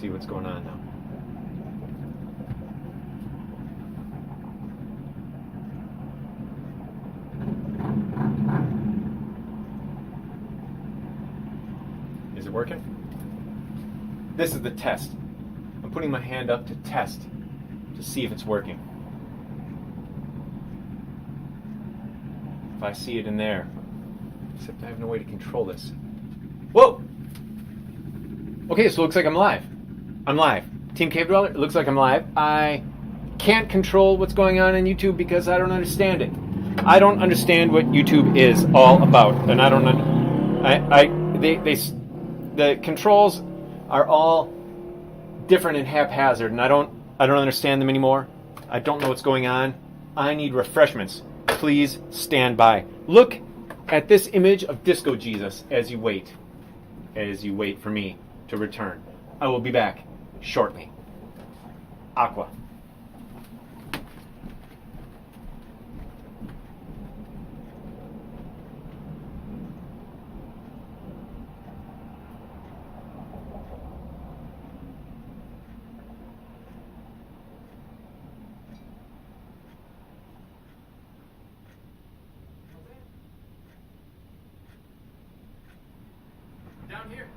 see what's going on now. Is it working? This is the test. I'm putting my hand up to test to see if it's working. If I see it in there, except I have no way to control this. Whoa! Okay, so it looks like I'm live. I'm live. Team Cave Dweller, it looks like I'm live. I can't control what's going on in YouTube because I don't understand it. I don't understand what YouTube is all about, and I don't. The controls are all different and haphazard, and I don't understand them anymore. I don't know what's going on. I need refreshments. Please stand by. Look at this image of Disco Jesus as you wait for me to return. I will be back shortly. Aqua. Down here.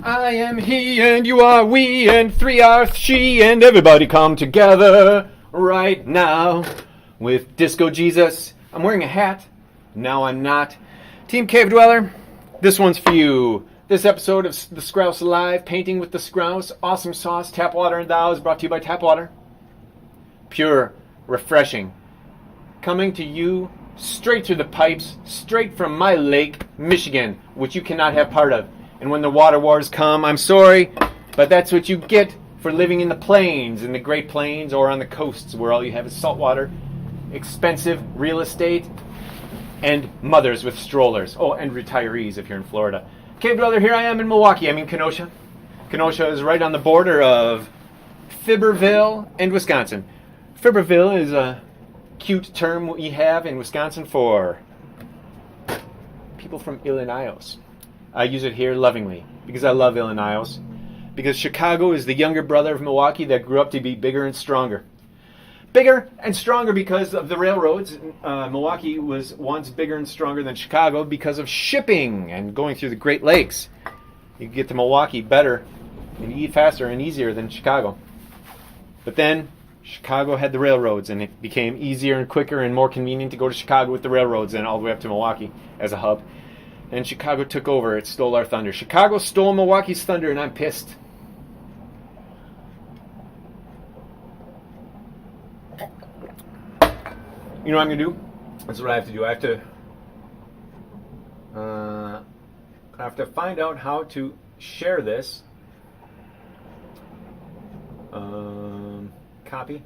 I am he and you are we and three are she and everybody come together right now with Disco Jesus. I'm wearing a hat. Now I'm not. Team Cave Dweller, this one's for you. This episode of the Skrauss Live, Painting with the Skrauss, Awesome Sauce, Tap Water and Thou is brought to you by Tap Water. Pure, refreshing. Coming to you straight through the pipes, straight from my lake, Michigan, which you cannot have part of. And when the water wars come, I'm sorry, but that's what you get for living in the plains, in the Great Plains, or on the coasts where all you have is salt water, expensive real estate, and mothers with strollers. Oh, and retirees if you're in Florida. Cave Dweller, here I am in Milwaukee. I'm in Kenosha. Kenosha is right on the border of Fibberville and Wisconsin. Fibberville is a cute term we have in Wisconsin for people from Illinois. I use it here lovingly because I love Illinois. Because Chicago is the younger brother of Milwaukee that grew up to be bigger and stronger. Bigger and stronger because of the railroads. Milwaukee was once bigger and stronger than Chicago because of shipping and going through the Great Lakes. You could get to Milwaukee better and faster and easier than Chicago. But then Chicago had the railroads and it became easier and quicker and more convenient to go to Chicago with the railroads than all the way up to Milwaukee as a hub. And Chicago took over. It stole our thunder. Chicago stole Milwaukee's thunder, and I'm pissed. You know what I'm going to do? That's what I have to do. I have to find out how to share this. Copy.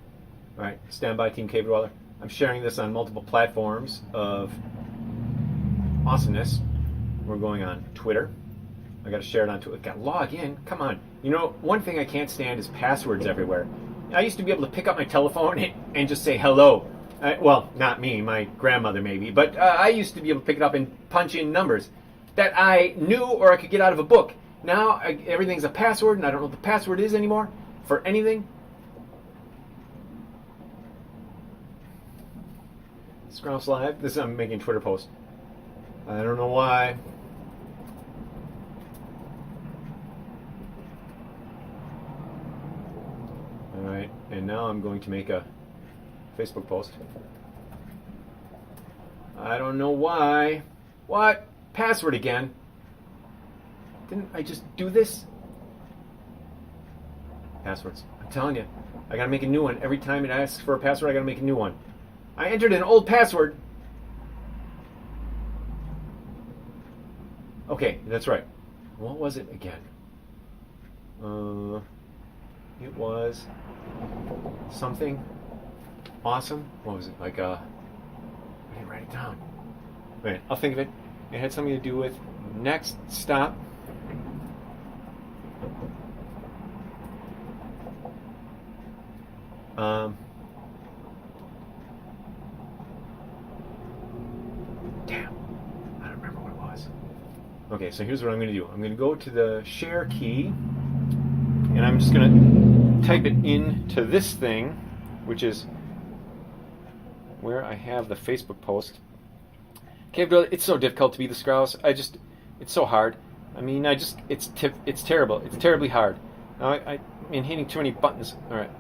All right, stand by, Team Cave Dweller. I'm sharing this on multiple platforms of awesomeness. We're going on Twitter. I got to share it on Twitter. Got to log in. Come on. You know, one thing I can't stand is passwords everywhere. I used to be able to pick up my telephone and just say hello. Well, not me, my grandmother maybe, but I used to be able to pick it up and punch in numbers that I knew or I could get out of a book. Now everything's a password, and I don't know what the password is anymore for anything. Skrauss Live. This is I'm making a Twitter post. I don't know why. Alright, and now I'm going to make a Facebook post. I don't know why. What? Password again. Didn't I just do this? Passwords. I'm telling you. I gotta make a new one. Every time it asks for a password, I gotta make a new one. I entered an old password. Okay, that's right. What was it again? It was something awesome. What was it? Like didn't write it down. Wait, I'll think of it. It had something to do with next stop. Damn. I don't remember what it was. Okay, so here's what I'm going to do. I'm going to go to the share key, and I'm just going to type it into this thing, which is where I have the Facebook post. Okay, it's so difficult to be the Skrauss. It's so hard. I mean, it's terrible. It's terribly hard. Now, I'm hitting too many buttons. All right.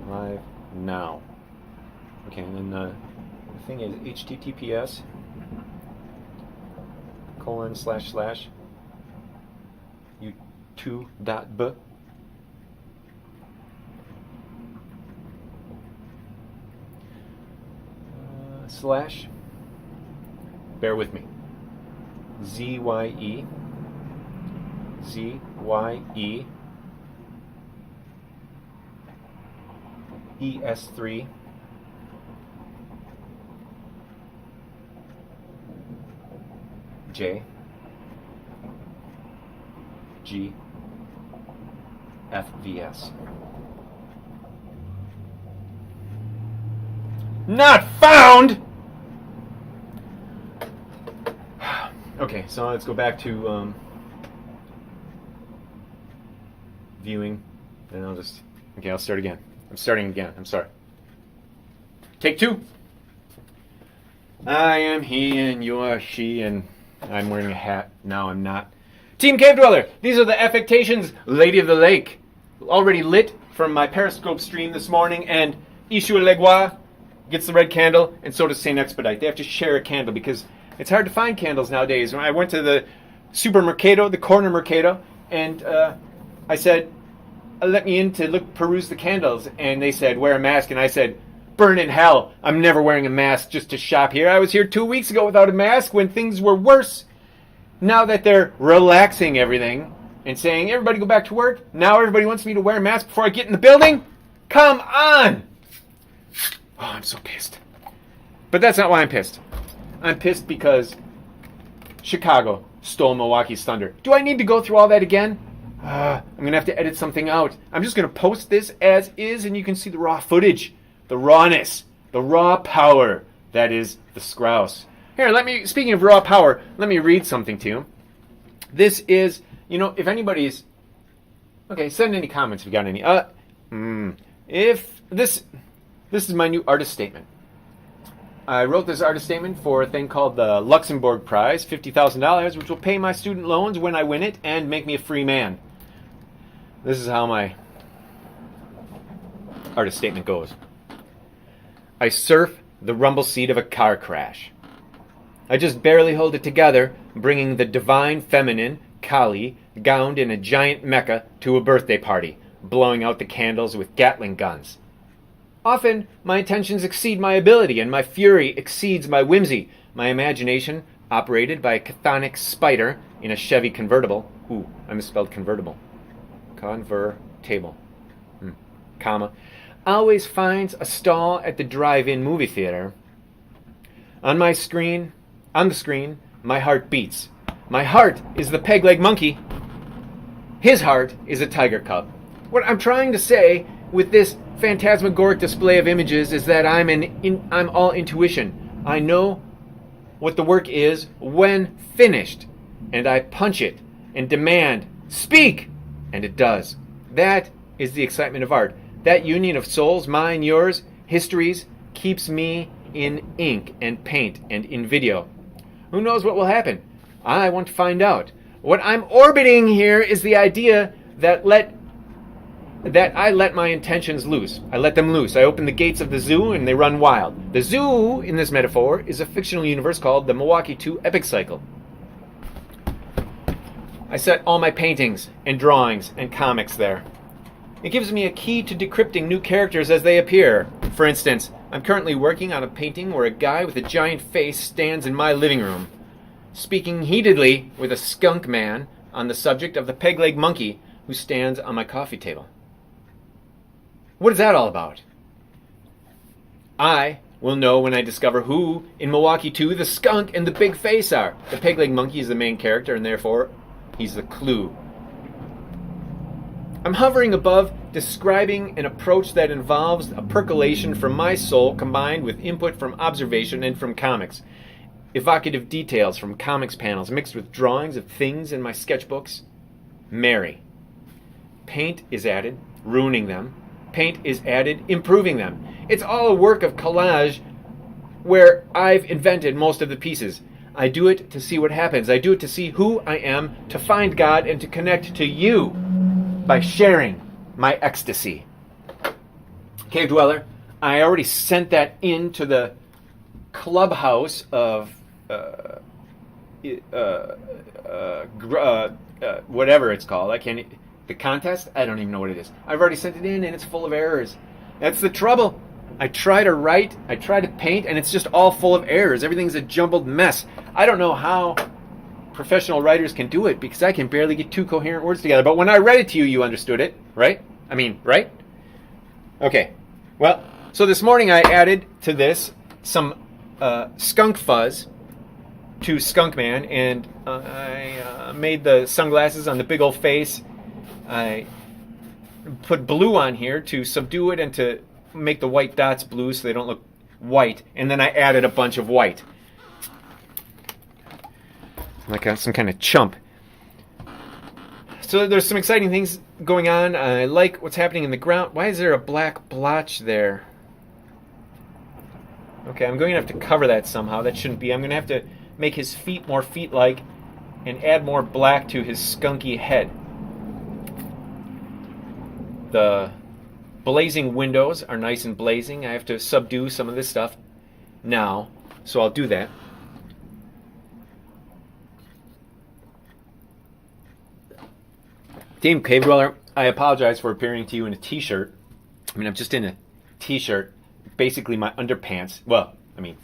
Live now. Okay, and then the thing is https:// u2.b. / bear with me, ZYE ES3 J G FVS. Not found! Okay, so let's go back to viewing, and I'll start again. I'm starting again. I'm sorry. Take 2. I am he and you are she, and I'm wearing a hat. Now I'm not. Team Cave Dweller, these are the affectations, Lady of the Lake. Already lit from my Periscope stream this morning, and Ishua Legua gets the red candle, and so does Saint Expedite. They have to share a candle because it's hard to find candles nowadays. When I went to the supermercado, the corner mercado, and I said, let me in to peruse the candles, and they said, wear a mask, and I said, burn in hell. I'm never wearing a mask just to shop here. I was here 2 weeks ago without a mask when things were worse. Now that they're relaxing everything and saying, everybody go back to work, now everybody wants me to wear a mask before I get in the building? Come on! Oh, I'm so pissed. But that's not why I'm pissed. I'm pissed because Chicago stole Milwaukee's thunder. Do I need to go through all that again? I'm going to have to edit something out. I'm just going to post this as is, and you can see the raw footage, the rawness, the raw power that is the Skrauss. Here, speaking of raw power, let me read something to you. This is, if anybody's, okay, send any comments if you got any. If this is my new artist statement. I wrote this artist statement for a thing called the Luxembourg Prize, $50,000, which will pay my student loans when I win it and make me a free man. This is how my artist statement goes. I surf the rumble seat of a car crash. I just barely hold it together, bringing the divine feminine, Kali, gowned in a giant mecha to a birthday party, blowing out the candles with Gatling guns. Often, my intentions exceed my ability, and my fury exceeds my whimsy. My imagination, operated by a chthonic spider in a Chevy convertible. Ooh, I misspelled convertible. Convertible. Comma. Always finds a stall at the drive-in movie theater. On the screen, my heart beats. My heart is the peg-leg monkey. His heart is a tiger cub. What I'm trying to say with this phantasmagoric display of images is that I'm all intuition. I know what the work is when finished, and I punch it and demand, speak, and it does. That is the excitement of art. That union of souls, mine, yours, histories, keeps me in ink and paint and in video. Who knows what will happen? I want to find out. What I'm orbiting here is the idea that I let my intentions loose. I let them loose. I open the gates of the zoo and they run wild. The zoo, in this metaphor, is a fictional universe called the Milwaukee2 Epic Cycle. I set all my paintings and drawings and comics there. It gives me a key to decrypting new characters as they appear. For instance, I'm currently working on a painting where a guy with a giant face stands in my living room, speaking heatedly with a skunk man on the subject of the peg-leg monkey who stands on my coffee table. What is that all about? I will know when I discover who in Milwaukee 2 the skunk and the big face are. The peg-leg monkey is the main character, and therefore he's the clue. I'm hovering above, describing an approach that involves a percolation from my soul combined with input from observation and from comics. Evocative details from comics panels mixed with drawings of things in my sketchbooks. Mary. Paint is added, ruining them. Paint is added, improving them. It's all a work of collage where I've invented most of the pieces. I do it to see what happens. I do it to see who I am, to find God, and to connect to you by sharing my ecstasy. Cave Dweller, I already sent that into the clubhouse of whatever it's called. The contest? I don't even know what it is. I've already sent it in and it's full of errors. That's the trouble. I try to write, I try to paint, and it's just all full of errors. Everything's a jumbled mess. I don't know how professional writers can do it because I can barely get two coherent words together. But when I read it to you, you understood it, right? I mean, right? Okay. Well, so this morning I added to this some skunk fuzz to Skunk Man, and I made the sunglasses on the big old face. I put blue on here to subdue it and to make the white dots blue so they don't look white. And then I added a bunch of white. Like some kind of chump. So there's some exciting things going on. I like what's happening in the ground. Why is there a black blotch there? Okay, I'm going to have to cover that somehow. That shouldn't be. I'm going to have to make his feet more feet-like and add more black to his skunky head. The blazing windows are nice and blazing. I have to subdue some of this stuff now, so I'll do that. Team Cave Dweller, I apologize for appearing to you in a t-shirt. I mean, I'm just in a t-shirt, basically my underpants. Well, I mean,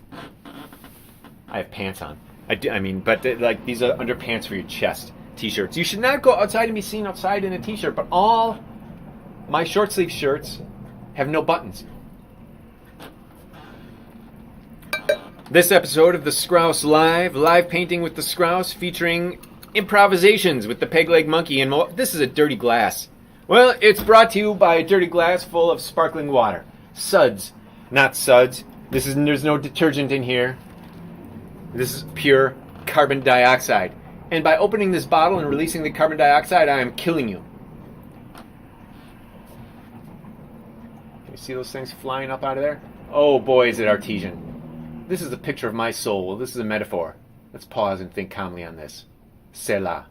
I have pants on. But like these are underpants for your chest t-shirts. You should not go outside and be seen outside in a t-shirt, but all my short sleeve shirts have no buttons. This episode of the Skrauss live painting with the Skrauss, featuring improvisations with the peg leg monkey. And this is a dirty glass. Well, it's brought to you by a dirty glass full of sparkling water. Suds, not suds. There's no detergent in here. This is pure carbon dioxide. And by opening this bottle and releasing the carbon dioxide, I am killing you. Can you see those things flying up out of there? Oh boy, is it artesian. This is a picture of my soul. Well, this is a metaphor. Let's pause and think calmly on this. Selah.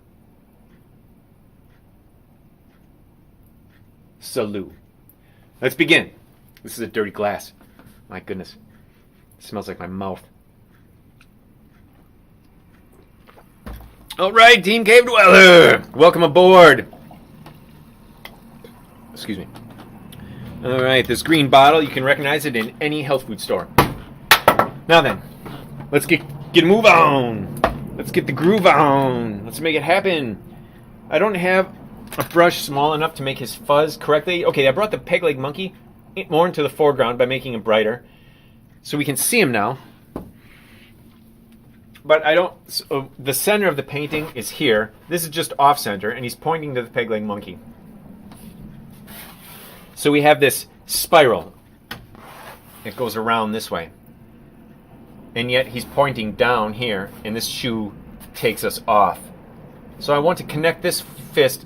Salut. Let's begin. This is a dirty glass. My goodness. It smells like my mouth. All right, Team Cave Dweller. Welcome aboard. Excuse me. All right, this green bottle, you can recognize it in any health food store. Now then, let's get a move on. Let's get the groove on. Let's make it happen. I don't have a brush small enough to make his fuzz correctly. Okay, I brought the peg leg monkey more into the foreground by making him brighter, so we can see him now. But I don't. So the center of the painting is here. This is just off center, and he's pointing to the peg leg monkey. So we have this spiral. It goes around this way. And yet he's pointing down here, and this shoe takes us off. So I want to connect this fist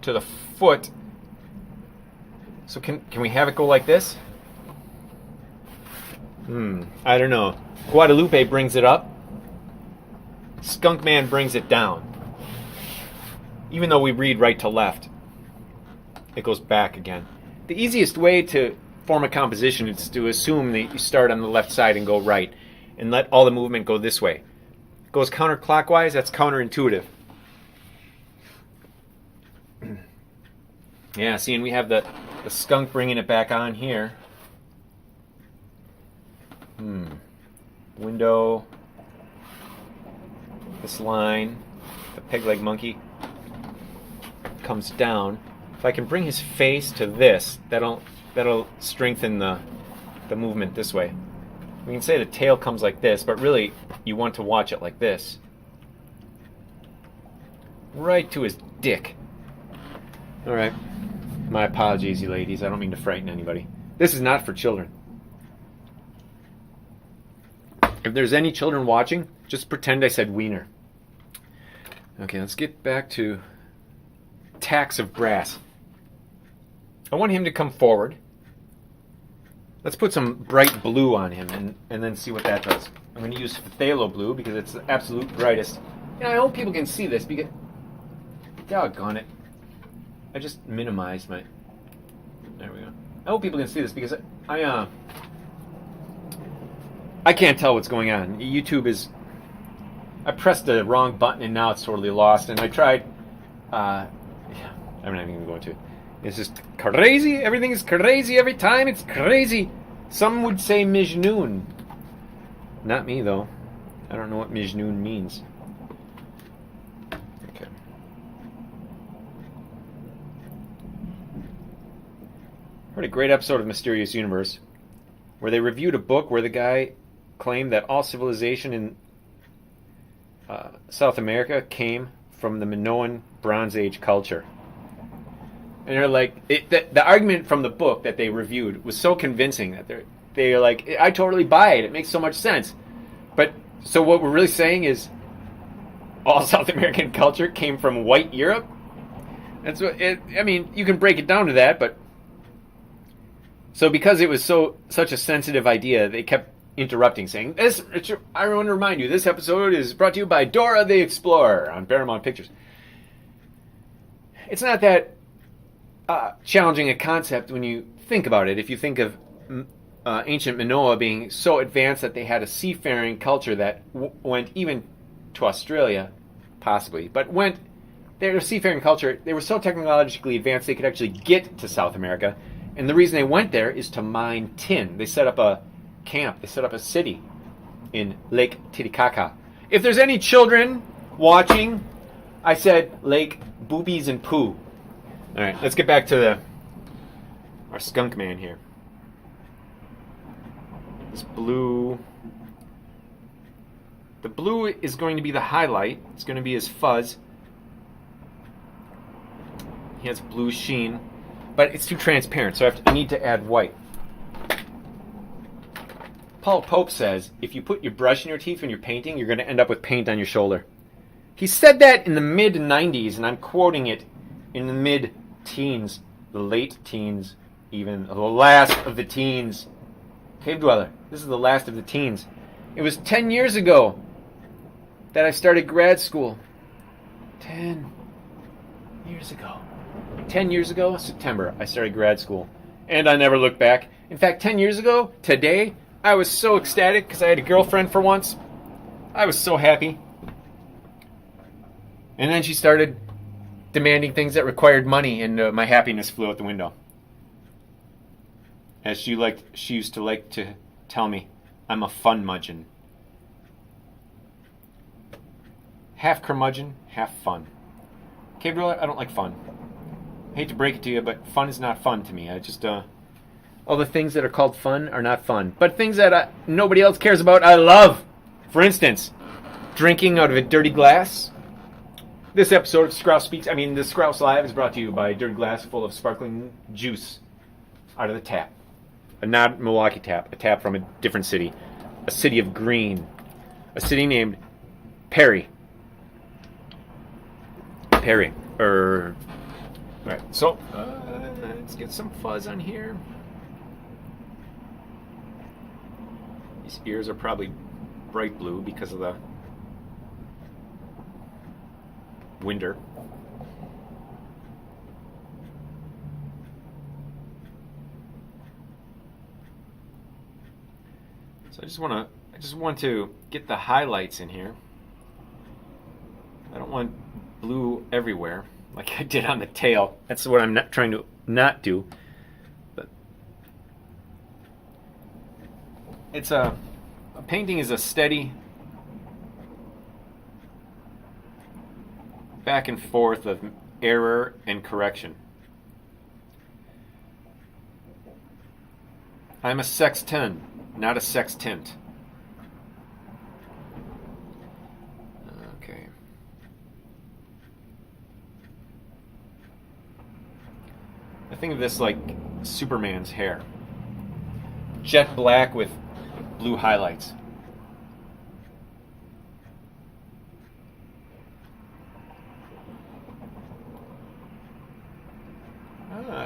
to the foot. So can we have it go like this? I don't know. Guadalupe brings it up. Skunk Man brings it down. Even though we read right to left, it goes back again. The easiest way to form a composition is to assume that you start on the left side and go right, and let all the movement go this way. It goes counterclockwise, that's counterintuitive. Yeah, see, and we have the skunk bringing it back on here. Window. This line, the peg leg monkey, comes down. If I can bring his face to this, that'll strengthen the the movement this way. We can say the tail comes like this, but really you want to watch it like this. Right to his dick. Alright. My apologies, you ladies. I don't mean to frighten anybody. This is not for children. If there's any children watching, just pretend I said wiener. Okay, let's get back to tacks of brass. I want him to come forward. Let's put some bright blue on him and then see what that does. I'm going to use phthalo blue because it's the absolute brightest. And I hope people can see this because... Doggone it. I just minimized my... There we go. I hope people can see this because I can't tell what's going on. YouTube is... I pressed the wrong button and now it's totally lost. And I tried... I'm not even going to go into it. It's just crazy. Everything is crazy every time. It's crazy. Some would say Mijnoon. Not me, though. I don't know what Mijnoon means. Okay. Heard a great episode of Mysterious Universe where they reviewed a book where the guy claimed that all civilization in South America came from the Minoan Bronze Age culture. And they're like, the argument from the book that they reviewed was so convincing that they're like, I totally buy it. It makes so much sense. But so what we're really saying is, all South American culture came from white Europe. That's what I mean. You can break it down to that, but so because it was such a sensitive idea, they kept interrupting, saying, "This." I want to remind you, this episode is brought to you by Dora the Explorer on Paramount Pictures. It's not that challenging a concept when you think about it. If you think of ancient Minoa being so advanced that they had a seafaring culture that went even to Australia, possibly, but their seafaring culture, they were so technologically advanced they could actually get to South America, and the reason they went there is to mine tin. They set up a camp, they set up a city in Lake Titicaca. If there's any children watching, I said Lake Boobies and Poo. All right, let's get back to our skunk man here. This blue. The blue is going to be the highlight. It's going to be his fuzz. He has blue sheen, but it's too transparent, so I need to add white. Paul Pope says, if you put your brush in your teeth when you're painting, you're going to end up with paint on your shoulder. He said that in the mid-90s, and I'm quoting it in the mid-teens, the late teens, even the last of the teens. Cave Dweller, this is the last of the teens. It was 10 years ago that I started grad school. 10 years ago. 10 years ago, September, I started grad school. And I never looked back. In fact, 10 years ago, today, I was so ecstatic because I had a girlfriend for once. I was so happy. And then she started demanding things that required money, and my happiness flew out the window. As she used to like to tell me, I'm a fun mudgeon. Half curmudgeon, half fun. Cave Dweller, I don't like fun. I hate to break it to you, but fun is not fun to me. I just, all the things that are called fun are not fun. But things that nobody else cares about, I love. For instance, drinking out of a dirty glass. This episode of Skrauss Speaks, the Skrauss Live is brought to you by a dirty glass full of sparkling juice out of the tap. A not Milwaukee tap, a tap from a different city. A city of green. A city named Perrier. Right, so let's get some fuzz on here. These ears are probably bright blue because of the winter. So I just want to get the highlights in here. I don't want blue everywhere like I did on the tail. That's what I'm not trying to not do. But it's a painting is a steady back and forth of error and correction. I'm a sexton, not a sextant. Okay. I think of this like Superman's hair. Jet black with blue highlights.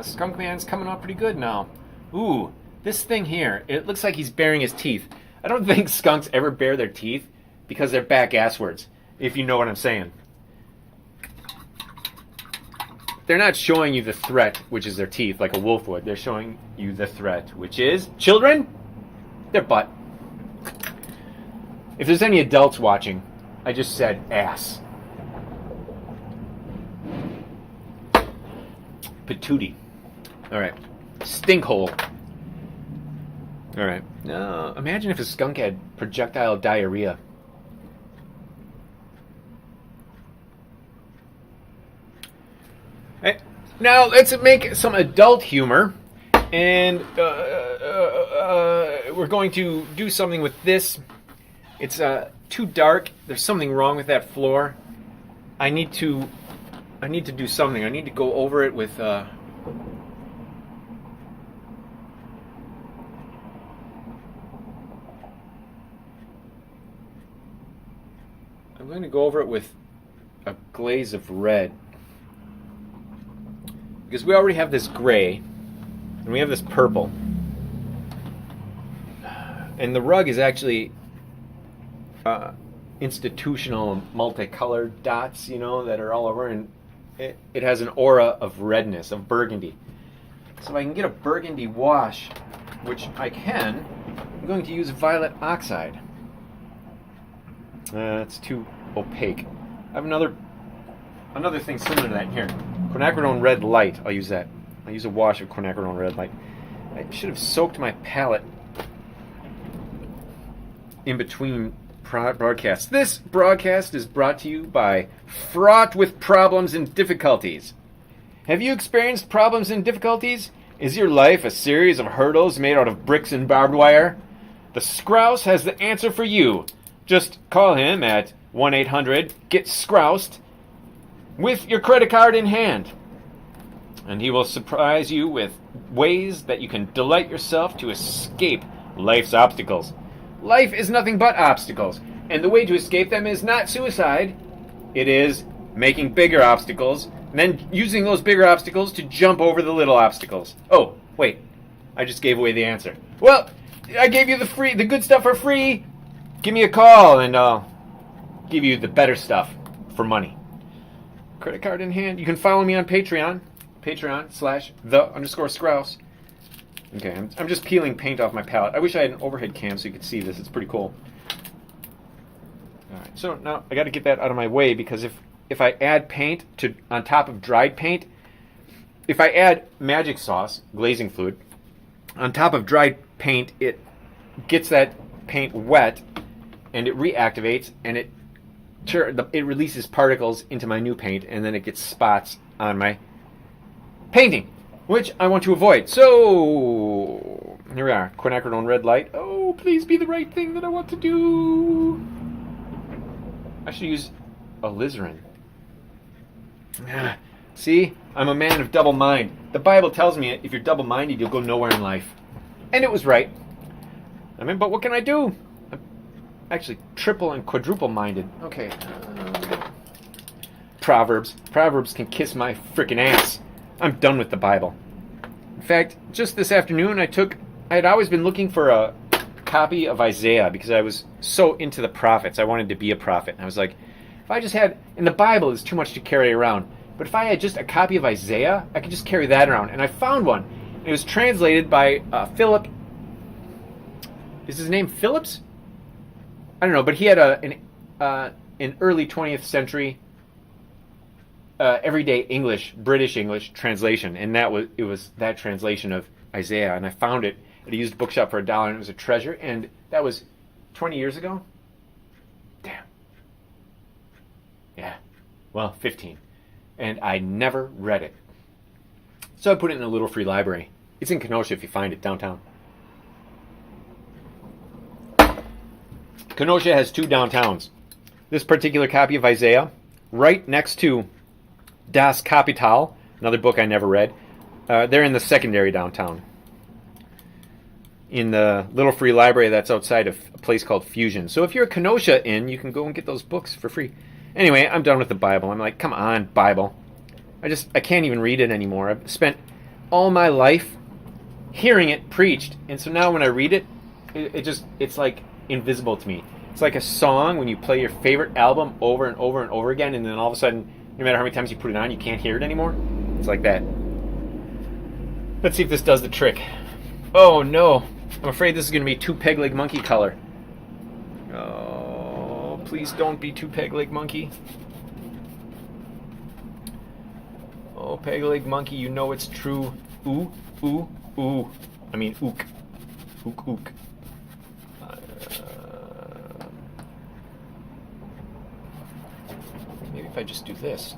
Skunk Man's coming up pretty good now. Ooh, this thing here, it looks like he's baring his teeth. I don't think skunks ever bare their teeth because they're back asswards, if you know what I'm saying. They're not showing you the threat, which is their teeth, like a wolf would. They're showing you the threat, which is, children, their butt. If there's any adults watching, I just said ass. Patootie. All right. Stinkhole. All right. Now, imagine if a skunk had projectile diarrhea. Hey, now let's make some adult humor, and we're going to do something with this. It's too dark. There's something wrong with that floor. I need to do something. I need to go over it with I'm going to go over it with a glaze of red. Because we already have this gray, and we have this purple. And the rug is actually institutional multicolored dots, you know, that are all over, and it has an aura of redness, of burgundy. So if I can get a burgundy wash, which I can, I'm going to use violet oxide. It's too opaque. I have another thing similar to that here. Quinacridone red light. I'll use that. I'll use a wash of quinacridone red light. I should have soaked my palette in between broadcasts. This broadcast is brought to you by Fraught with Problems and Difficulties. Have you experienced problems and difficulties? Is your life a series of hurdles made out of bricks and barbed wire? The Skrauss has the answer for you. Just call him at 1-800-GET-SKRAUSSED with your credit card in hand. And he will surprise you with ways that you can delight yourself to escape life's obstacles. Life is nothing but obstacles, and the way to escape them is not suicide. It is making bigger obstacles, and then using those bigger obstacles to jump over the little obstacles. Oh, wait, I just gave away the answer. Well, I gave you the good stuff for free. Give me a call, and I'll give you the better stuff for money. Credit card in hand. You can follow me on Patreon. Patreon/the_Skrauss. Okay, I'm just peeling paint off my palette. I wish I had an overhead cam so you could see this. It's pretty cool. All right, so now I got to get that out of my way, because if I add paint on top of dried paint, if I add magic sauce, glazing fluid, on top of dried paint, it gets that paint wet, and it reactivates, and it releases particles into my new paint, and then it gets spots on my painting, which I want to avoid. So here we are, quinacridone red light. Oh, please be the right thing that I want to do. I should use alizarin. See, I'm a man of double mind. The Bible tells me if you're double-minded, you'll go nowhere in life. And it was right. I mean, but what can I do? I'm actually triple and quadruple minded. Okay. Proverbs. Proverbs can kiss my frickin' ass. I'm done with the Bible. In fact, just this afternoon, I had always been looking for a copy of Isaiah because I was so into the prophets. I wanted to be a prophet. And I was like, if I just had, in the Bible, it's too much to carry around. But if I had just a copy of Isaiah, I could just carry that around. And I found one. It was translated by Philip. Is his name Phillips? I don't know, but he had an early 20th century everyday English, British English translation, and it was that translation of Isaiah, and I found it at a used bookshop for $1, and it was a treasure, and that was 20 years ago? Damn. Yeah. Well, 15. And I never read it. So I put it in a little free library. It's in Kenosha if you find it, downtown. Kenosha has two downtowns. This particular copy of Isaiah, right next to Das Kapital, another book I never read, they're in the secondary downtown. In the little free library that's outside of a place called Fusion. So if you're a Kenosha-in, you can go and get those books for free. Anyway, I'm done with the Bible. I'm like, come on, Bible. I can't even read it anymore. I've spent all my life hearing it preached, and so now when I read it, it's like invisible to me. It's like a song when you play your favorite album over and over and over again, and then all of a sudden, no matter how many times you put it on, you can't hear it anymore. It's like that. Let's see if this does the trick. Oh no, I'm afraid this is going to be too peg leg monkey color. Oh, please don't be too peg leg monkey. Oh, peg leg monkey, you know it's true. Ooh, ooh, ooh. I mean, ook. Ook, ook. Maybe if I just do this.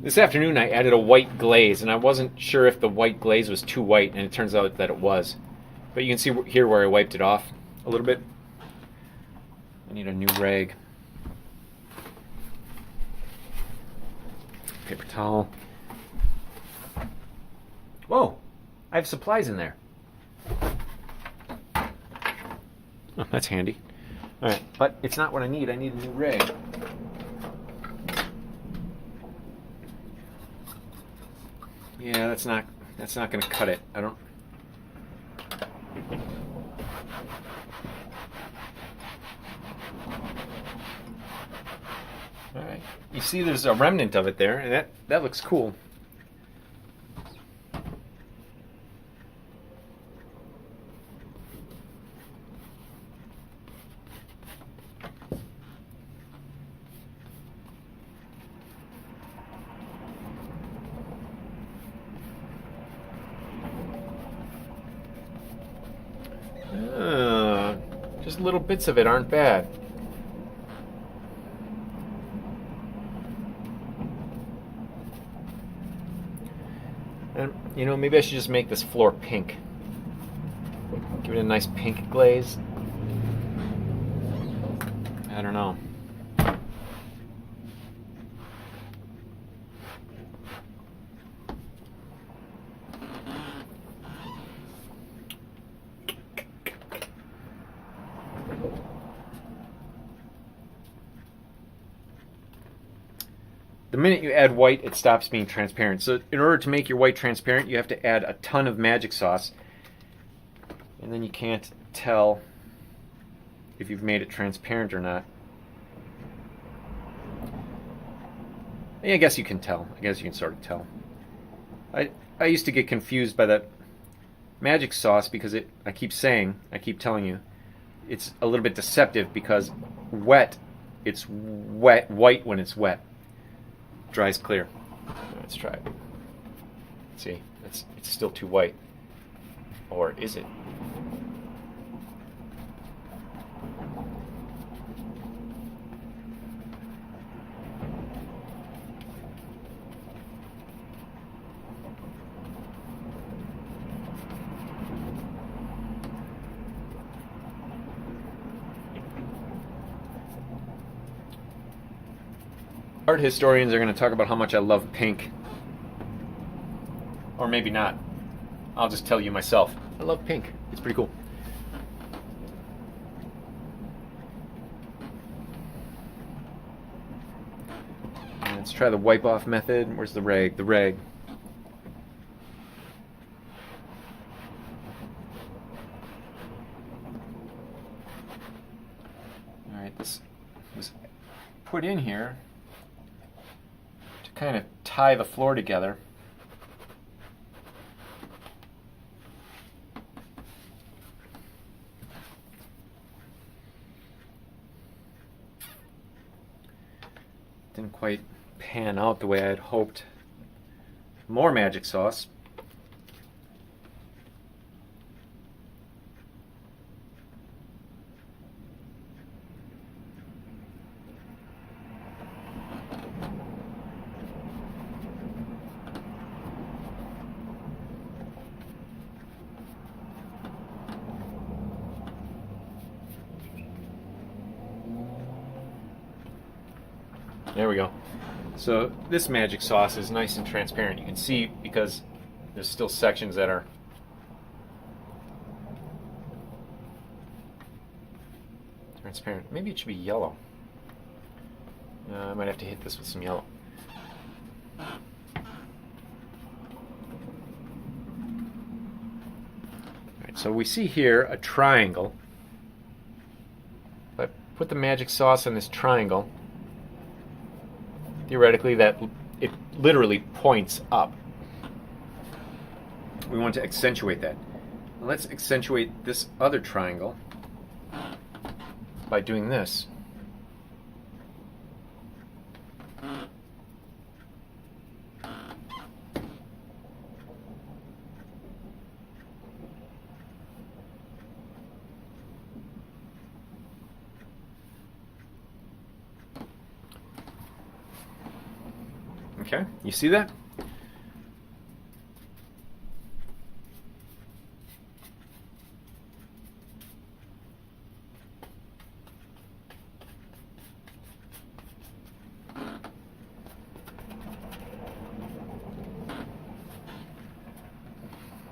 This afternoon I added a white glaze, and I wasn't sure if the white glaze was too white, and it turns out that it was. But you can see here where I wiped it off a little bit. I need a new rag. Paper towel. Whoa, I have supplies in there. Oh, that's handy. All right, but it's not what I need. I need a new rag. Yeah, that's not going to cut it. I don't. All right. You see, there's a remnant of it there, and that looks cool. Just little bits of it aren't bad. And, you know, maybe I should just make this floor pink. Give it a nice pink glaze. I don't know. The minute you add white, it stops being transparent. So in order to make your white transparent, you have to add a ton of magic sauce. And then you can't tell if you've made it transparent or not. I guess you can tell. I guess you can sort of tell. I used to get confused by that magic sauce because I keep telling you, it's a little bit deceptive because it's white when it's wet. Dries clear. Let's try it. See, it's still too white. Or is it? Art historians are going to talk about how much I love pink. Or maybe not. I'll just tell you myself. I love pink. It's pretty cool. And let's try the wipe off method. Where's the rag? The rag. Alright, this was put in here kind of tie the floor together. Didn't quite pan out the way I had hoped. More magic sauce. There we go. So this magic sauce is nice and transparent. You can see because there's still sections that are transparent. Maybe it should be yellow. I might have to hit this with some yellow. Alright, so we see here a triangle. If I put the magic sauce on this triangle, theoretically that it literally points up. We want to accentuate that. Let's accentuate this other triangle by doing this. Okay, you see that?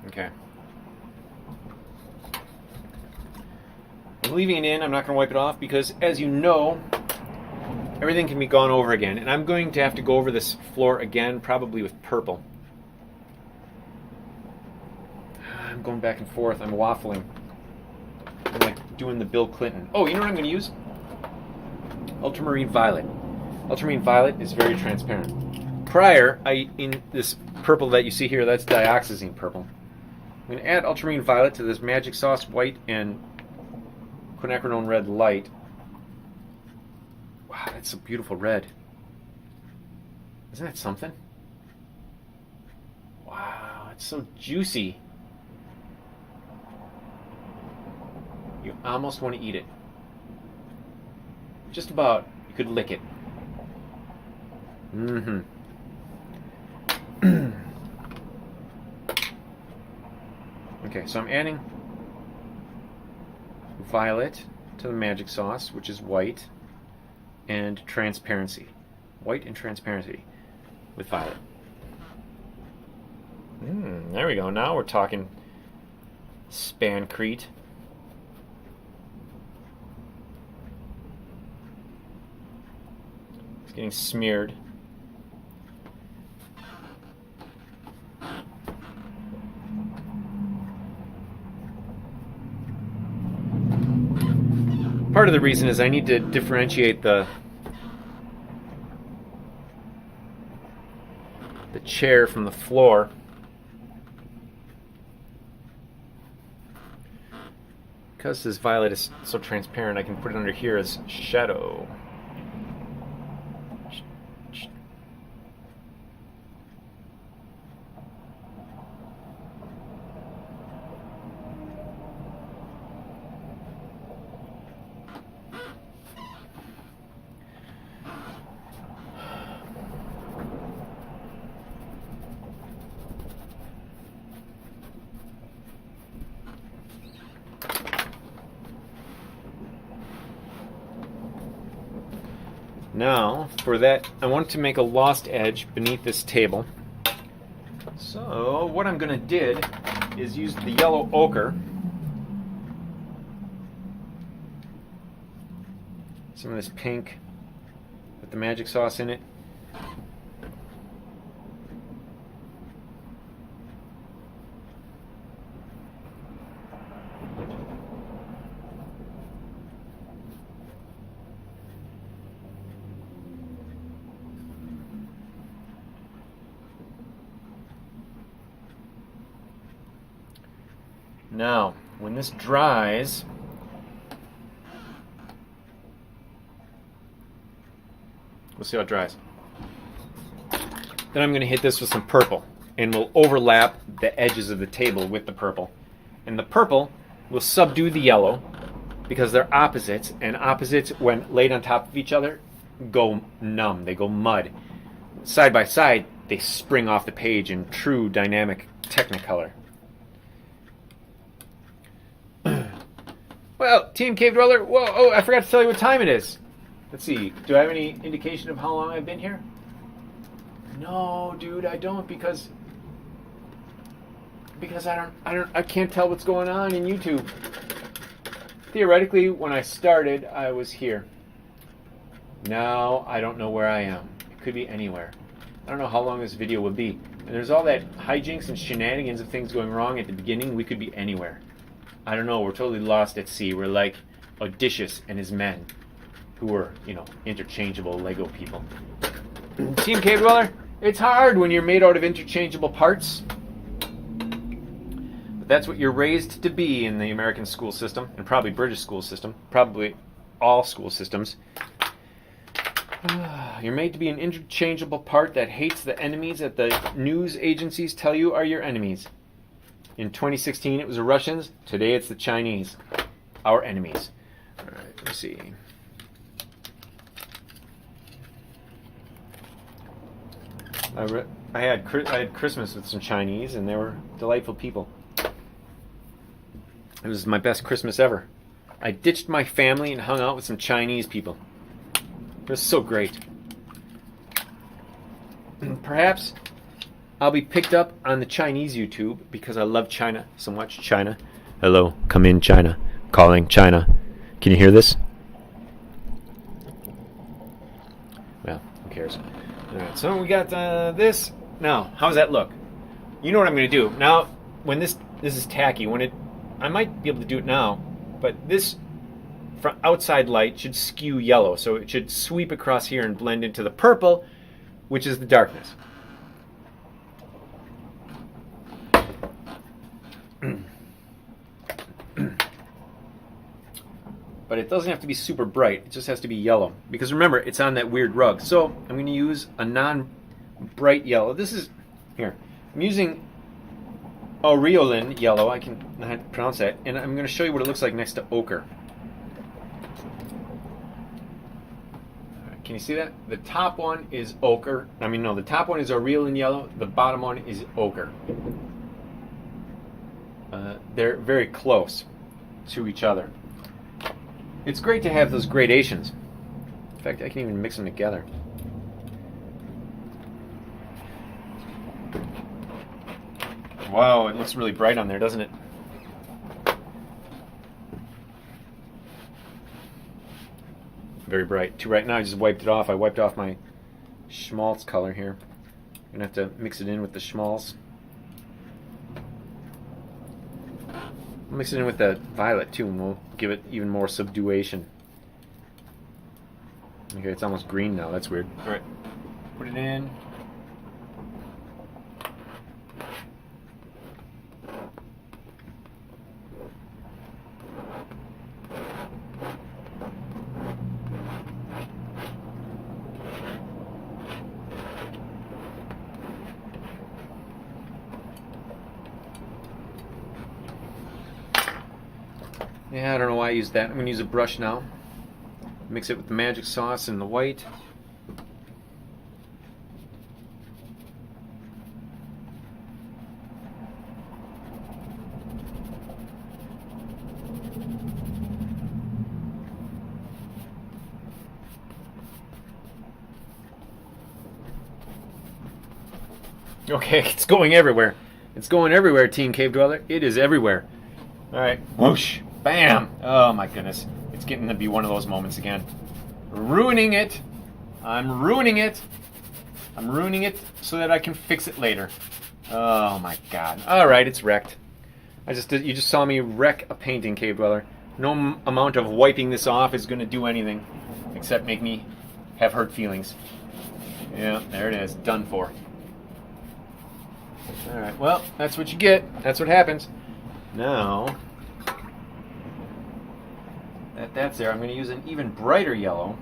Okay. I'm leaving it in. I'm not going to wipe it off because, as you know, everything can be gone over again. And I'm going to have to go over this floor again, probably with purple. I'm going back and forth. I'm waffling. I'm like doing the Bill Clinton. Oh, you know what I'm going to use? Ultramarine violet. Ultramarine violet is very transparent. Prior, in this purple that you see here, that's dioxazine purple. I'm going to add ultramarine violet to this magic sauce white and quinacridone red light. Wow, that's a beautiful red. Isn't that something? Wow, it's so juicy. You almost want to eat it. Just about. You could lick it. Mm-hmm. Okay, so I'm adding violet to the magic sauce, which is white, and transparency. White and transparency with violet. There we go. Now we're talking Spancrete. It's getting smeared. Part of the reason is I need to differentiate the chair from the floor. Because this violet is so transparent, I can put it under here as shadow. Now, for that, I want to make a lost edge beneath this table. So, what I'm going to do is use the yellow ochre. Some of this pink with the magic sauce in it. Now, when this dries, we'll see how it dries. Then I'm going to hit this with some purple, and we'll overlap the edges of the table with the purple. And the purple will subdue the yellow because they're opposites, and opposites, when laid on top of each other, go numb. They go mud. Side by side, they spring off the page in true dynamic Technicolor. Well, Team Cave Dweller, whoa, oh, I forgot to tell you what time it is. Let's see. Do I have any indication of how long I've been here? No, dude, I don't, because I can't tell what's going on in YouTube. Theoretically, when I started, I was here. Now I don't know where I am. It could be anywhere. I don't know how long this video will be. And there's all that hijinks and shenanigans of things going wrong at the beginning. We could be anywhere. I don't know. We're totally lost at sea. We're like Odysseus and his men, who were, interchangeable Lego people. Team Cave Dweller, it's hard when you're made out of interchangeable parts. But that's what you're raised to be in the American school system, and probably British school system, probably all school systems. You're made to be an interchangeable part that hates the enemies that the news agencies tell you are your enemies. In 2016, it was the Russians. Today, it's the Chinese. Our enemies. All right, let's see. I had Christmas with some Chinese, and they were delightful people. It was my best Christmas ever. I ditched my family and hung out with some Chinese people. It was so great. Perhaps I'll be picked up on the Chinese YouTube because I love China so much. China. Hello, come in, China. Calling China. Can you hear this? Well, who cares? All right, so we got this. Now, how does that look? You know what I'm going to do. Now, when this is tacky, I might be able to do it now, but this outside light should skew yellow, so it should sweep across here and blend into the purple, which is the darkness. But it doesn't have to be super bright. It just has to be yellow. Because remember, it's on that weird rug. So I'm going to use a non-bright yellow. This is, here, I'm using aureolin yellow. I can not pronounce that. And I'm going to show you what it looks like next to ochre. Can you see that? The top one is ochre. The top one is aureolin yellow. The bottom one is ochre. They're very close to each other. It's great to have those gradations. In fact, I can even mix them together. Wow, it looks really bright on there, doesn't it? Very bright. Too right now, I just wiped it off. I wiped off my schmaltz color here. I'm going to have to mix it in with the schmaltz. I'll mix it in with the violet too, and we'll give it even more subduation. Okay, it's almost green now. That's weird. All right, put it in. Yeah, I don't know why I used that. I'm going to use a brush now. Mix it with the magic sauce and the white. Okay, it's going everywhere. It's going everywhere, Team Cave Dweller. It is everywhere. All right, whoosh. Bam! Oh my goodness. It's getting to be one of those moments again. Ruining it. I'm ruining it. I'm ruining it so that I can fix it later. Oh my god. Alright, it's wrecked. You just saw me wreck a painting, Cave Dweller. No amount of wiping this off is going to do anything except make me have hurt feelings. Yeah, there it is. Done for. Alright, well, that's what you get. That's what happens. Now that's there, I'm going to use an even brighter yellow.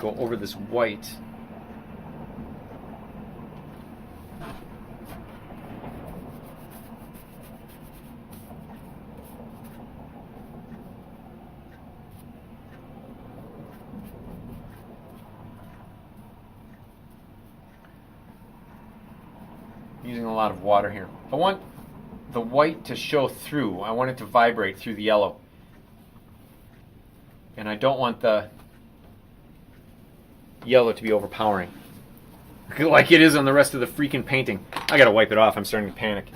Go over this white. Using a lot of water here. I want the white to show through. I want it to vibrate through the yellow. And I don't want the yellow to be overpowering. Like it is on the rest of the freaking painting. I gotta wipe it off. I'm starting to panic.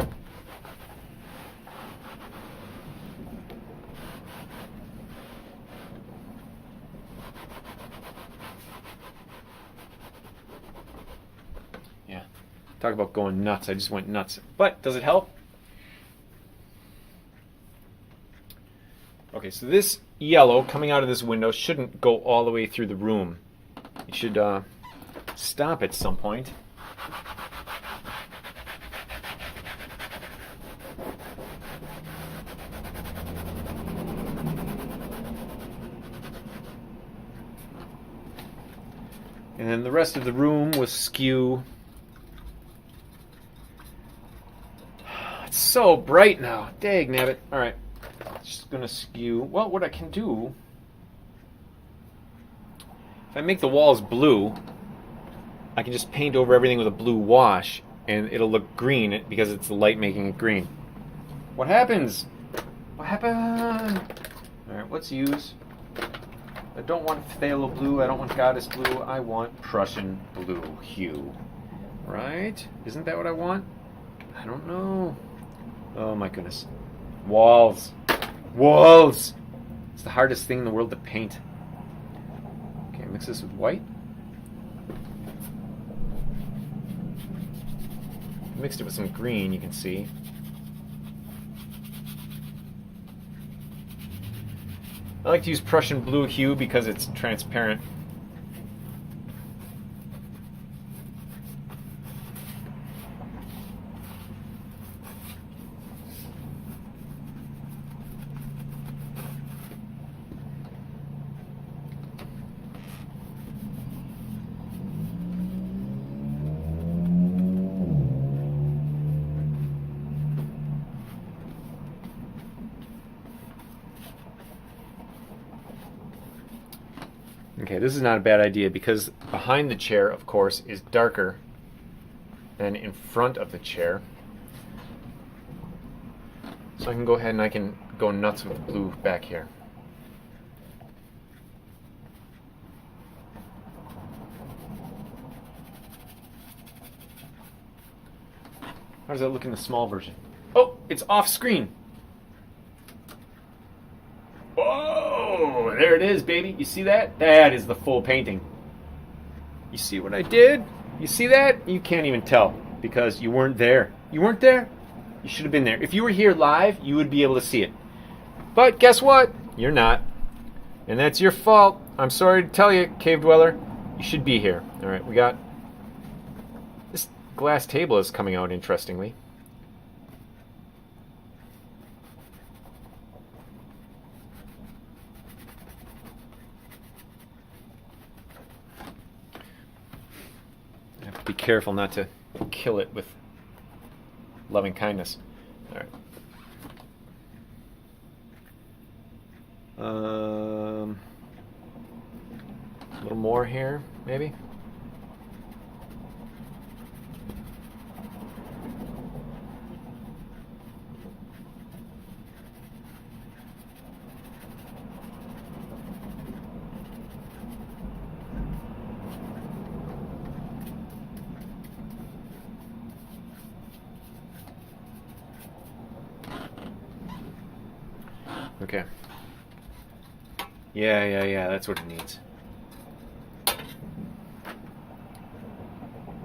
Yeah. Talk about going nuts. I just went nuts. But does it help? Okay, so this yellow coming out of this window shouldn't go all the way through the room. It should stop at some point. And then the rest of the room was skew. It's so bright now. Dag nabbit. All right. Just going to skew. Well, what I can do, if I make the walls blue, I can just paint over everything with a blue wash, and it'll look green because it's the light making it green. What happens? What happened? All right, let's use. I don't want phthalo blue. I don't want goddess blue. I want Prussian blue hue. Right? Isn't that what I want? I don't know. Oh my goodness. Walls. Walls! It's the hardest thing in the world to paint. Okay, mix this with white. Mixed it with some green, you can see. I like to use Prussian blue hue because it's transparent. Okay, this is not a bad idea because behind the chair, of course, is darker than in front of the chair. So I can go ahead and I can go nuts with blue back here. How does that look in the small version? Oh, it's off screen. Whoa, there it is, baby. You see that? That is the full painting. You see what I did? You see that? You can't even tell because you weren't there. You weren't there? You should have been there. If you were here live, you would be able to see it. But guess what? You're not. And that's your fault. I'm sorry to tell you, Cave Dweller. You should be here. All right, we got... This glass table is coming out interestingly. Be careful not to kill it with loving kindness. All right. A little more here, maybe. Okay. Yeah, that's what it needs.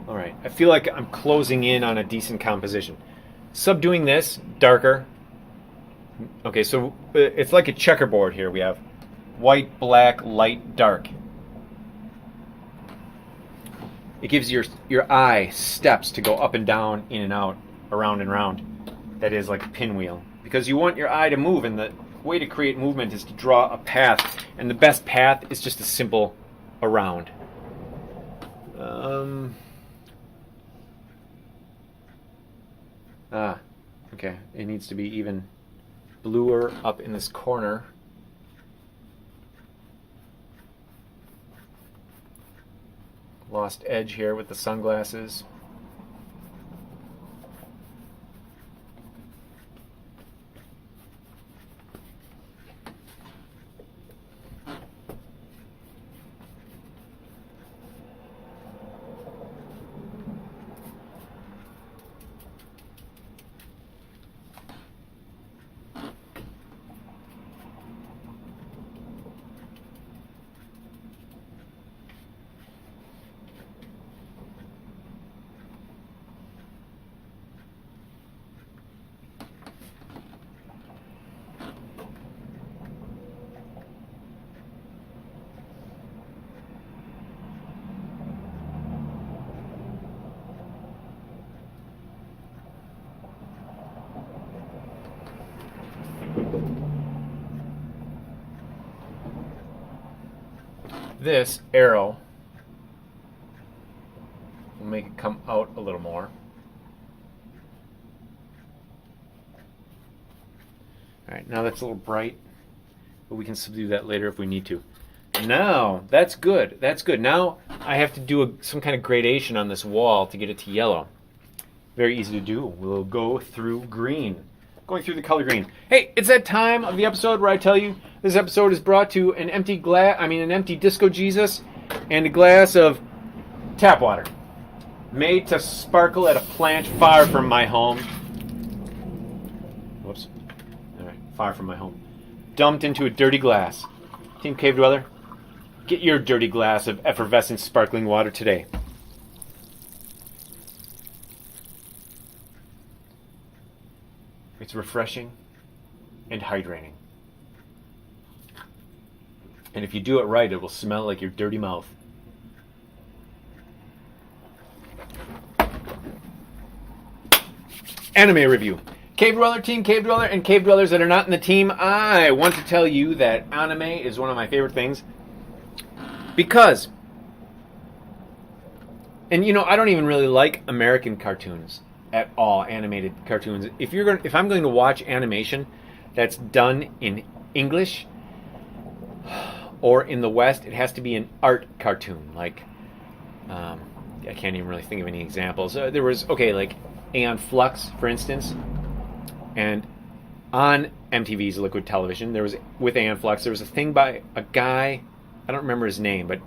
Alright, I feel like I'm closing in on a decent composition. Subduing this, darker. Okay, so it's like a checkerboard here. We have white, black, light, dark. It gives your eye steps to go up and down, in and out, around and round. That is like a pinwheel. Because you want your eye to move, and the way to create movement is to draw a path, and the best path is just a simple around. Okay, it needs to be even bluer up in this corner. Lost edge here with the sunglasses. this arrow will make it come out a little more. Alright, now that's a little bright, but we can subdue that later if we need to. Now, that's good. That's good. Now I have to do some kind of gradation on this wall to get it to yellow. Very easy to do. We'll go through green. Going through the color green. Hey, it's that time of the episode where I tell you this episode is brought to an empty Disco Jesus and a glass of tap water. Made to sparkle at a plant far from my home. Whoops. Alright, far from my home. Dumped into a dirty glass. Team Cave Dweller, get your dirty glass of effervescent sparkling water today. It's refreshing and hydrating. And if you do it right, it will smell like your dirty mouth. Anime review. Cave Dweller, Team Cave Dweller, and Cave Dwellers that are not in the team, I want to tell you that anime is one of my favorite things. Because, and you know, I don't even really like American cartoons at all, animated cartoons. If I'm going to watch animation that's done in English or in the West, it has to be an art cartoon. Like, I can't even really think of any examples. There was, like Aeon Flux, for instance. And on MTV's Liquid Television, with Aeon Flux, there was a thing by a guy, I don't remember his name, but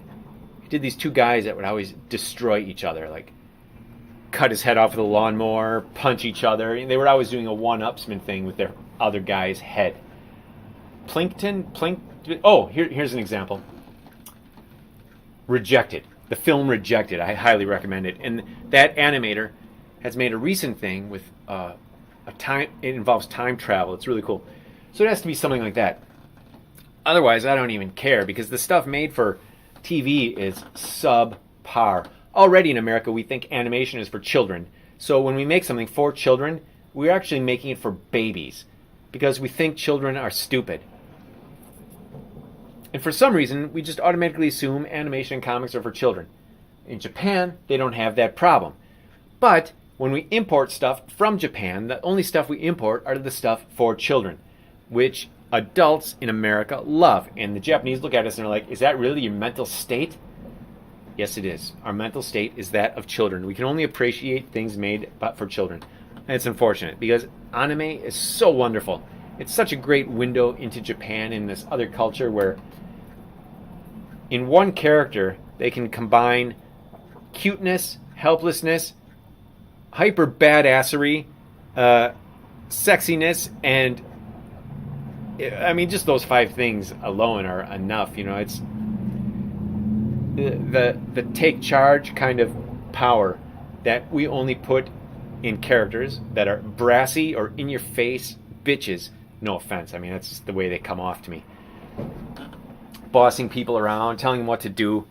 he did these two guys that would always destroy each other, like cut his head off with a lawnmower, punch each other. They were always doing a one-upsman thing with their other guy's head. Here's an example. Rejected. The film Rejected. I highly recommend it. And that animator has made a recent thing with it involves time travel. It's really cool. So it has to be something like that. Otherwise, I don't even care, because the stuff made for TV is subpar. Already in America, we think animation is for children. So when we make something for children, we're actually making it for babies, because we think children are stupid. And for some reason, we just automatically assume animation and comics are for children. In Japan, they don't have that problem. But when we import stuff from Japan, the only stuff we import are the stuff for children, which adults in America love. And the Japanese look at us and are like, is that really your mental state? Yes, it is. Our mental state is that of children. We can only appreciate things made for children. And it's unfortunate, because anime is so wonderful. It's such a great window into Japan and this other culture where in one character they can combine cuteness, helplessness, hyper badassery, sexiness, and I mean, just those 5 things alone are enough. You know, it's the take charge kind of power that we only put in characters that are brassy or in your face bitches. No offense. I mean, that's just the way they come off to me. Bossing people around, telling them what to do.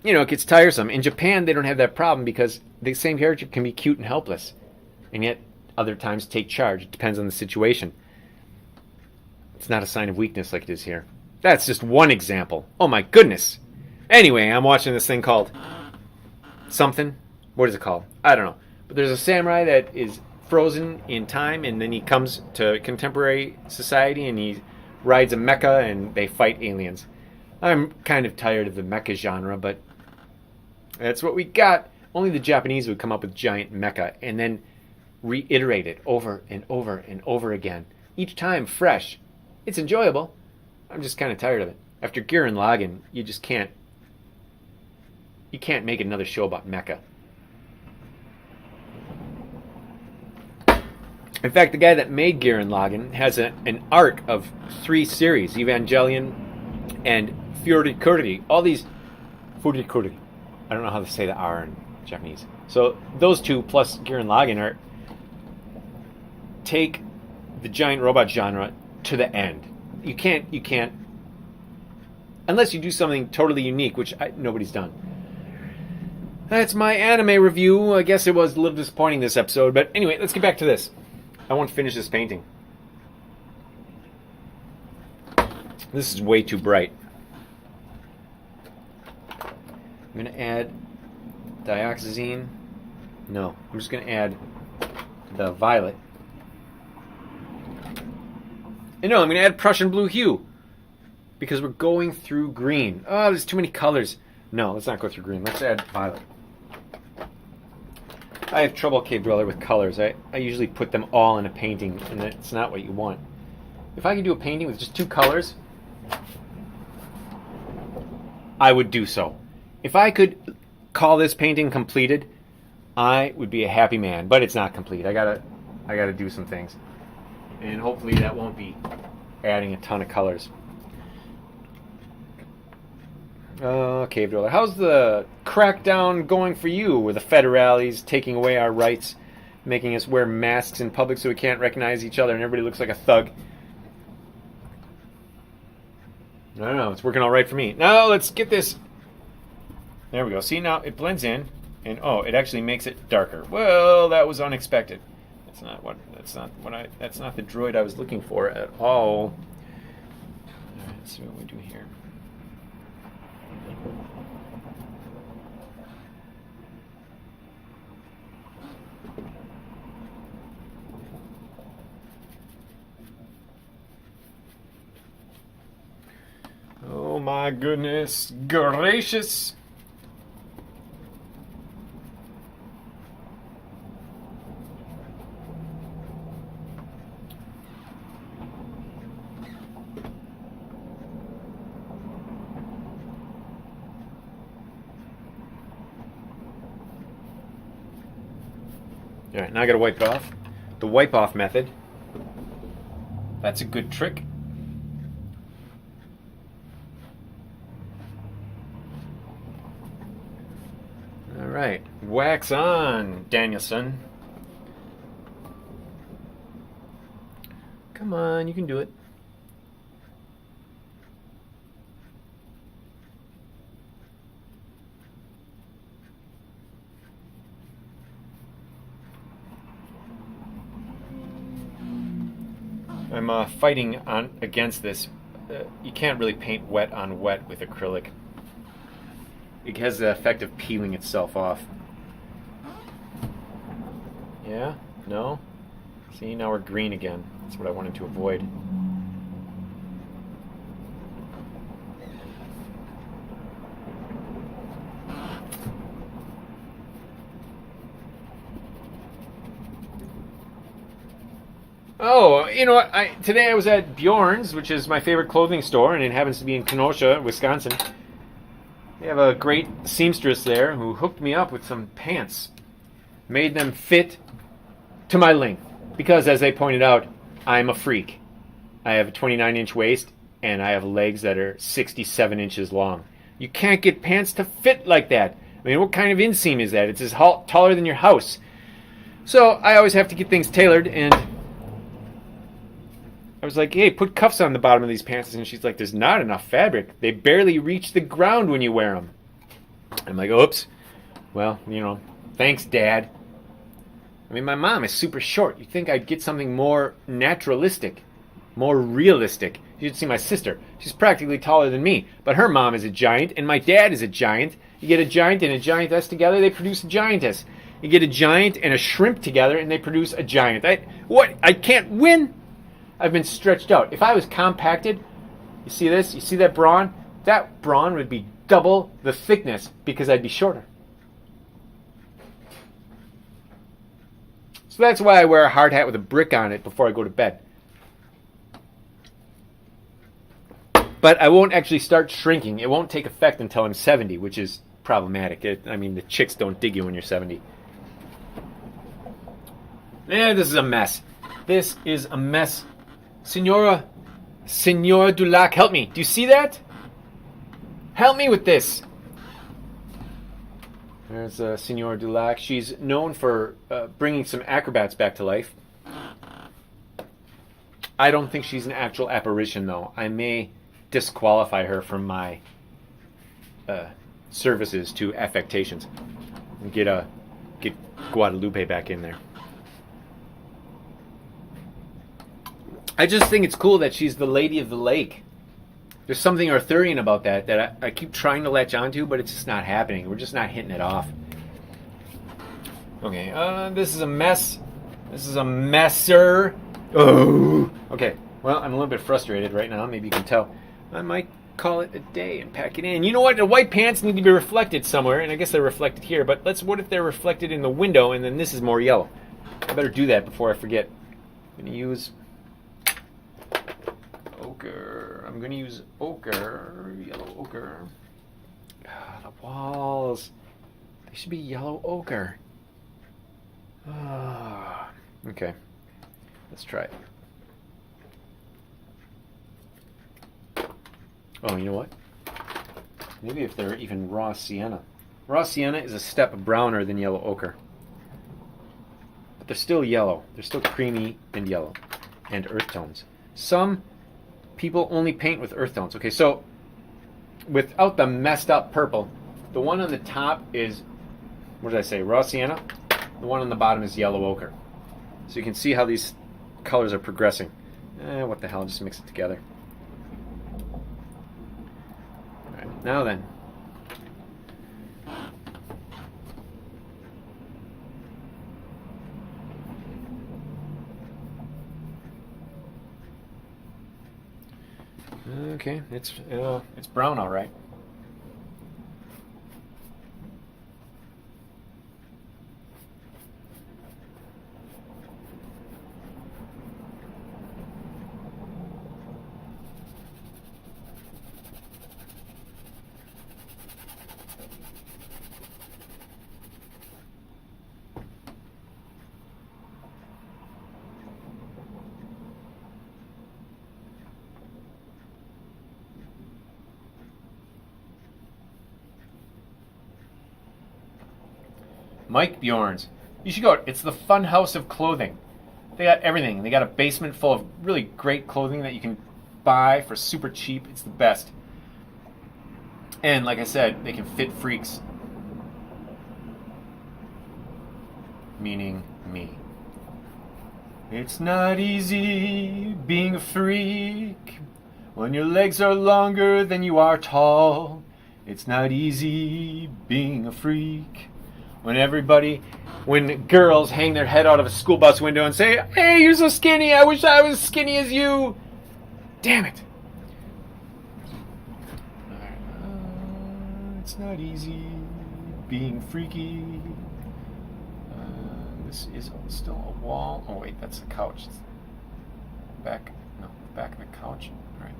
You know, it gets tiresome. In Japan, they don't have that problem because the same character can be cute and helpless, and yet other times take charge. It depends on the situation. It's not a sign of weakness like it is here. That's just one example. Oh my goodness. Anyway, I'm watching this thing called something. What is it called? I don't know. But there's a samurai that is frozen in time, and then he comes to contemporary society and he rides a mecha and they fight aliens. I'm kind of tired of the mecha genre, but that's what we got. Only the Japanese would come up with giant mecha and then reiterate it over and over and over again. Each time fresh. It's enjoyable. I'm just kind of tired of it. After Gurren Lagann, you just can't. You can't make another show about mecha. In fact, the guy that made Gurren Lagann has an arc of 3 series: Evangelion and Furikuri. All these Furikuri. I don't know how to say the R in Japanese. So those 2 plus Gurren Lagann take the giant robot genre to the end. You can't, unless you do something totally unique, which nobody's done. That's my anime review. I guess it was a little disappointing this episode, but anyway, let's get back to this. I want to finish this painting. This is way too bright. I'm going to add dioxazine. No, I'm just going to add the violet. And no, I'm going to add Prussian blue hue because we're going through green. Oh, there's too many colors. No, let's not go through green. Let's add violet. I have trouble, Cave Dweller, with colors. I usually put them all in a painting, and that's not what you want. If I could do a painting with just 2 colors, I would do so. If I could call this painting completed, I would be a happy man. But it's not complete. I gotta do some things, and hopefully that won't be adding a ton of colors. Cave Dweller, how's the crackdown going for you with the federales taking away our rights, making us wear masks in public so we can't recognize each other and everybody looks like a thug? I don't know, it's working all right for me. Now let's get this. There we go. See, now it blends in, and oh, it actually makes it darker. Well, that was unexpected. That's not the droid I was looking for at all. All right, let's see what we do here. Oh my goodness gracious. Alright, now I gotta wipe it off. The wipe off method. That's a good trick. Alright, wax on, Danielson. Come on, you can do it. I'm fighting against this. You can't really paint wet on wet with acrylic. It has the effect of peeling itself off. Yeah? No? See, now we're green again. That's what I wanted to avoid. Oh, you know what? Today I was at Bjorn's, which is my favorite clothing store, and it happens to be in Kenosha, Wisconsin. They have a great seamstress there who hooked me up with some pants. Made them fit to my length. Because, as they pointed out, I'm a freak. I have a 29-inch waist, and I have legs that are 67 inches long. You can't get pants to fit like that. I mean, what kind of inseam is that? It's as taller than your house. So, I always have to get things tailored, and I was like, hey, put cuffs on the bottom of these pants. And she's like, there's not enough fabric. They barely reach the ground when you wear them. I'm like, oops. Well, you know, thanks, Dad. I mean, my mom is super short. You'd think I'd get something more naturalistic, more realistic. You should see my sister. She's practically taller than me. But her mom is a giant, and my dad is a giant. You get a giant and a giantess together, they produce a giantess. You get a giant and a shrimp together, and they produce a giant. I can't win. I've been stretched out. If I was compacted, you see this? You see that brawn? That brawn would be double the thickness because I'd be shorter. So that's why I wear a hard hat with a brick on it before I go to bed. But I won't actually start shrinking. It won't take effect until I'm 70, which is problematic. I mean, the chicks don't dig you when you're 70. This is a mess. This is a mess. Senora Dulac, help me. Do you see that? Help me with this. There's Senora Dulac. She's known for bringing some acrobats back to life. I don't think she's an actual apparition, though. I may disqualify her from my services to affectations and get Guadalupe back in there. I just think it's cool that she's the Lady of the Lake. There's something Arthurian about that I keep trying to latch onto, but it's just not happening. We're just not hitting it off. Okay, this is a mess. This is a messer. Oh. Okay, well, I'm a little bit frustrated right now. Maybe you can tell. I might call it a day and pack it in. You know what? The white pants need to be reflected somewhere, and I guess they're reflected here. But what if they're reflected in the window, and then this is more yellow? I better do that before I forget. I'm going to use ochre. I'm going to use ochre, yellow ochre. The walls, they should be yellow ochre. Okay, let's try it. Oh, you know what? Maybe if they're even raw sienna. Raw sienna is a step browner than yellow ochre. But they're still yellow. They're still creamy and yellow and earth tones. Some people only paint with earth tones. Okay, so without the messed up purple, the one on the top is, what did I say, raw sienna? The one on the bottom is yellow ochre. So you can see how these colors are progressing. What the hell, just mix it together. All right, now then. Okay, it's brown, all right. Mike Bjorn's. You should go. It's the fun house of clothing. They got everything. They got a basement full of really great clothing that you can buy for super cheap. It's the best. And like I said, they can fit freaks. Meaning me. It's not easy being a freak when your legs are longer than you are tall. It's not easy being a freak when girls hang their head out of a school bus window and say, "Hey, you're so skinny, I wish I was as skinny as you." Damn it. It's not easy being freaky. This is still a wall. Oh wait, that's the couch. Back of the couch. All right.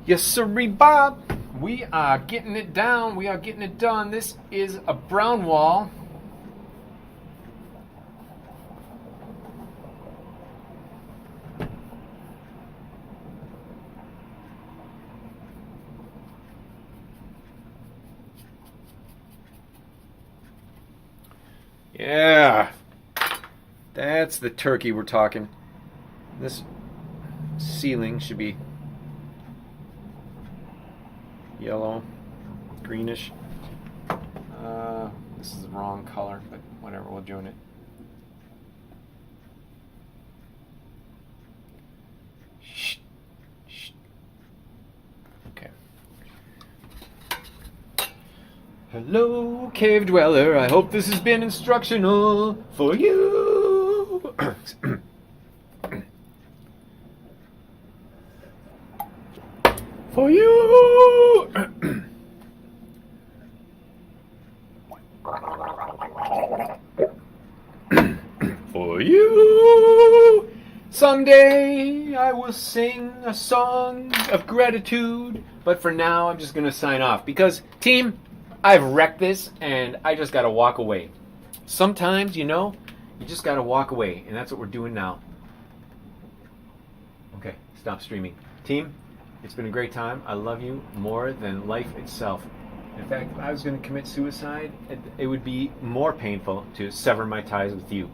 Yes, sirree, Bob. We are getting it down. We are getting it done. This is a brown wall. Yeah. That's the turkey we're talking. This ceiling should be yellow, greenish. This is the wrong color, but whatever, we're doing it. Shh. Shh. Okay. Hello, cave dweller. I hope this has been instructional for you. For you. For you. Someday I will sing a song of gratitude, but for now I'm just going to sign off because, team, I've wrecked this and I just got to walk away. Sometimes, you just got to walk away, and that's what we're doing now. Okay, stop streaming. Team, it's been a great time. I love you more than life itself. In fact, if I was going to commit suicide, it would be more painful to sever my ties with you.